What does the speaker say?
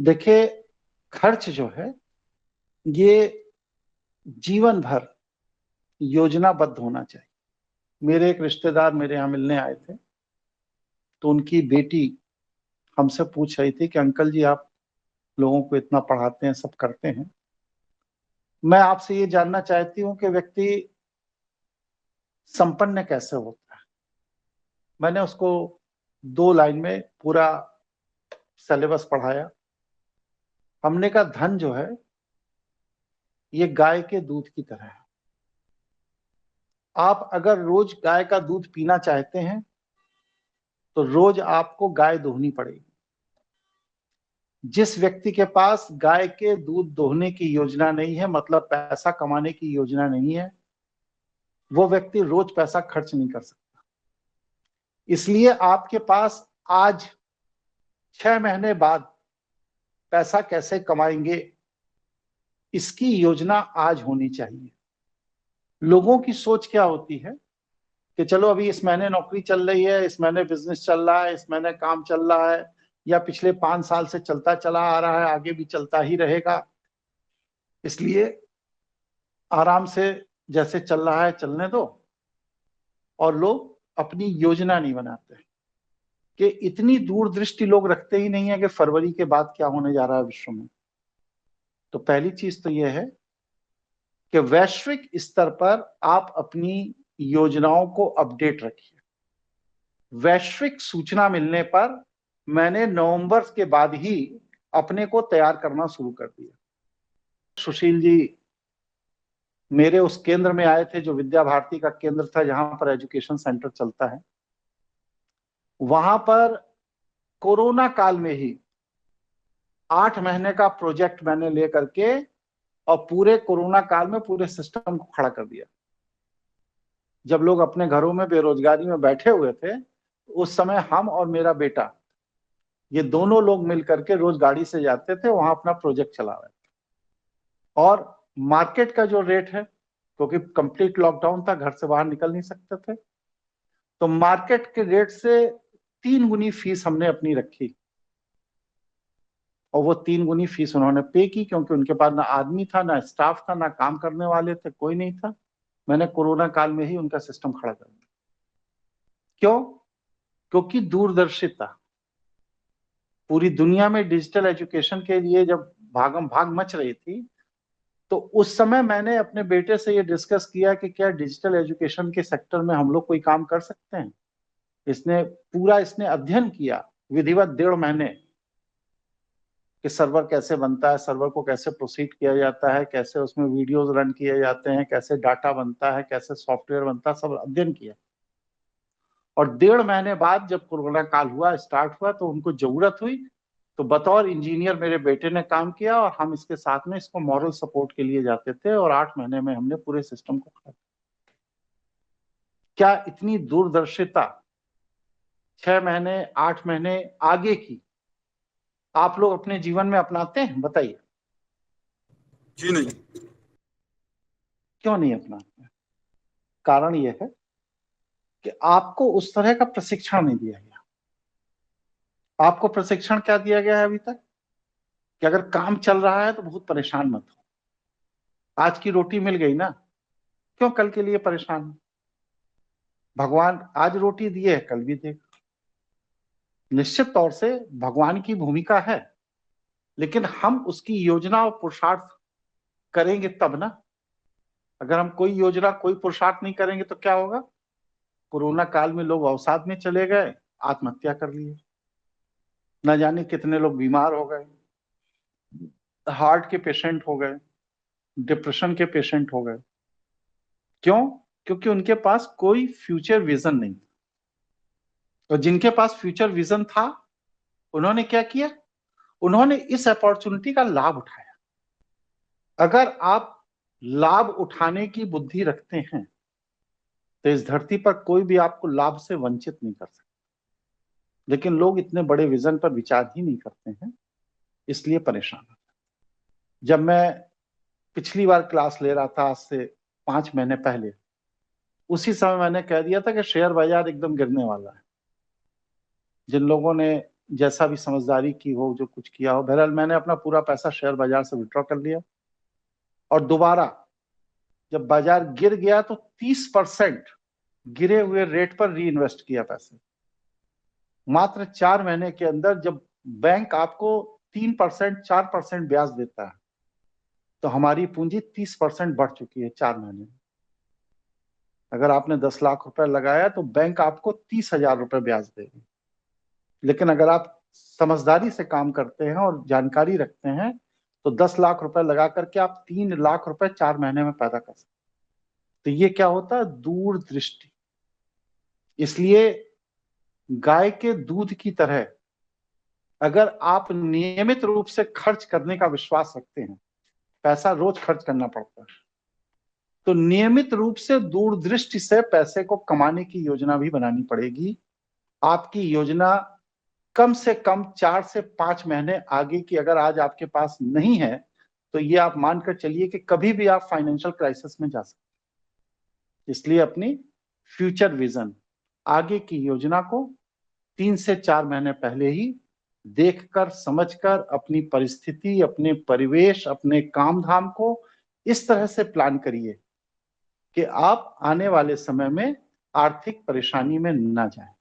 देखिए, खर्च जो है ये जीवन भर योजनाबद्ध होना चाहिए। मेरे एक रिश्तेदार मेरे यहाँ मिलने आए थे, तो उनकी बेटी हमसे पूछ रही थी कि अंकल जी, आप लोगों को इतना पढ़ाते हैं, सब करते हैं, मैं आपसे ये जानना चाहती हूँ कि व्यक्ति संपन्न कैसे होता है। मैंने उसको 2 लाइन में पूरा सिलेबस पढ़ाया। हमने कहा धन जो है ये गाय के दूध की तरह है। आप अगर रोज गाय का दूध पीना चाहते हैं तो रोज आपको गाय दोहनी पड़ेगी। जिस व्यक्ति के पास गाय के दूध दोहने की योजना नहीं है, मतलब पैसा कमाने की योजना नहीं है, वो व्यक्ति रोज पैसा खर्च नहीं कर सकता। इसलिए आपके पास आज 6 महीने बाद पैसा कैसे कमाएंगे, इसकी योजना आज होनी चाहिए। लोगों की सोच क्या होती है कि चलो अभी इस महीने नौकरी चल रही है, इस महीने बिजनेस चल रहा है, इस महीने काम चल रहा है, या पिछले 5 साल से चलता चला आ रहा है, आगे भी चलता ही रहेगा, इसलिए आराम से जैसे चल रहा है चलने दो। और लोग अपनी योजना नहीं बनाते कि इतनी दूरदृष्टि लोग रखते ही नहीं है कि फरवरी के बाद क्या होने जा रहा है विश्व में। तो पहली चीज तो यह है कि वैश्विक स्तर पर आप अपनी योजनाओं को अपडेट रखिए। वैश्विक सूचना मिलने पर मैंने नवंबर के बाद ही अपने को तैयार करना शुरू कर दिया। सुशील जी मेरे उस केंद्र में आए थे जो विद्या भारती का केंद्र था, जहां पर एजुकेशन सेंटर चलता है। वहां पर कोरोना काल में ही 8 महीने का प्रोजेक्ट मैंने लेकर के, और पूरे कोरोना काल में पूरे सिस्टम को खड़ा कर दिया। जब लोग अपने घरों में बेरोजगारी में बैठे हुए थे, उस समय हम और मेरा बेटा, ये दोनों लोग मिलकर के रोज गाड़ी से जाते थे, वहां अपना प्रोजेक्ट चला रहे थे। और मार्केट का जो रेट है, क्योंकि कंप्लीट लॉकडाउन था, घर से बाहर निकल नहीं सकते थे, तो मार्केट के रेट से 3 गुनी फीस हमने अपनी रखी। और वो 3 गुनी फीस उन्होंने पे की, क्योंकि उनके पास ना आदमी था, ना स्टाफ था, ना काम करने वाले थे, कोई नहीं था। मैंने कोरोना काल में ही उनका सिस्टम खड़ा कर दिया। क्यों? क्योंकि दूरदर्शिता। पूरी दुनिया में डिजिटल एजुकेशन के लिए जब भागम भाग मच रही थी, तो उस समय मैंने अपने बेटे से ये डिस्कस किया कि क्या डिजिटल एजुकेशन के सेक्टर में हम लोग कोई काम कर सकते हैं। इसने अध्ययन किया विधिवत 1.5 महीने कि सर्वर कैसे बनता है, सर्वर को कैसे प्रोसीड किया जाता है, कैसे उसमें वीडियोस रन किए जाते हैं, कैसे डाटा बनता है, कैसे सॉफ्टवेयर बनता है, सब अध्ययन किया। और 1.5 महीने बाद जब कोरोना काल हुआ, स्टार्ट हुआ, तो उनको जरूरत हुई, तो बतौर इंजीनियर मेरे बेटे ने काम किया, और हम इसके साथ में इसको मॉरल सपोर्ट के लिए जाते थे, और 8 महीने में हमने पूरे सिस्टम को खड़ा। क्या इतनी दूरदर्शिता 6 महीने 8 महीने आगे की आप लोग अपने जीवन में अपनाते हैं? बताइए। जी नहीं। क्यों नहीं अपनाते हैं? कारण यह है कि आपको उस तरह का प्रशिक्षण नहीं दिया गया। आपको प्रशिक्षण क्या दिया गया है अभी तक? कि अगर काम चल रहा है तो बहुत परेशान मत हो, आज की रोटी मिल गई ना, क्यों कल के लिए परेशान हो? भगवान आज रोटी दिए, कल भी देगा। निश्चित तौर से भगवान की भूमिका है, लेकिन हम उसकी योजना और पुरुषार्थ करेंगे तब ना। अगर हम कोई योजना कोई पुरुषार्थ नहीं करेंगे तो क्या होगा? कोरोना काल में लोग अवसाद में चले गए, आत्महत्या कर लिए, न जाने कितने लोग बीमार हो गए, हार्ट के पेशेंट हो गए, डिप्रेशन के पेशेंट हो गए। क्यों? क्योंकि उनके पास कोई फ्यूचर विजन नहीं था। और जिनके पास फ्यूचर विजन था, उन्होंने क्या किया? उन्होंने इस अपॉर्चुनिटी का लाभ उठाया। अगर आप लाभ उठाने की बुद्धि रखते हैं तो इस धरती पर कोई भी आपको लाभ से वंचित नहीं कर सकता। लेकिन लोग इतने बड़े विजन पर विचार ही नहीं करते हैं, इसलिए परेशान होते हैं। जब मैं पिछली बार क्लास ले रहा था, आज से 5 महीने पहले, उसी समय मैंने कह दिया था कि शेयर बाजार एकदम गिरने वाला है। जिन लोगों ने जैसा भी समझदारी की हो, जो कुछ किया हो, बहरहाल मैंने अपना पूरा पैसा शेयर बाजार से विड्रॉ कर लिया और दोबारा जब बाजार गिर गया तो 30% गिरे हुए रेट पर री इन्वेस्ट किया पैसे। मात्र 4 महीने के अंदर जब बैंक आपको 3% 4% ब्याज देता है तो हमारी पूंजी 30% बढ़ चुकी है 4 महीने में। अगर आपने 10 लाख रुपए लगाया तो बैंक आपको 30,000 रुपए ब्याज देगी। लेकिन अगर आप समझदारी से काम करते हैं और जानकारी रखते हैं तो 10 लाख रुपए लगा करके आप 3 लाख रुपए 4 महीने में पैदा कर सकते हैं। तो ये क्या होता है? दूरदृष्टि। इसलिए गाय के दूध की तरह अगर आप नियमित रूप से खर्च करने का विश्वास रखते हैं, पैसा रोज खर्च करना पड़ता है, तो नियमित रूप से दूरदृष्टि से पैसे को कमाने की योजना भी बनानी पड़ेगी। आपकी योजना कम से कम 4 से 5 महीने आगे की अगर आज आपके पास नहीं है तो ये आप मानकर चलिए कि कभी भी आप फाइनेंशियल क्राइसिस में जा सकते हैं। इसलिए अपनी फ्यूचर विजन, आगे की योजना को 3 से 4 महीने पहले ही देखकर समझकर अपनी परिस्थिति, अपने परिवेश, अपने काम धाम को इस तरह से प्लान करिए कि आप आने वाले समय में आर्थिक परेशानी में ना जाएं।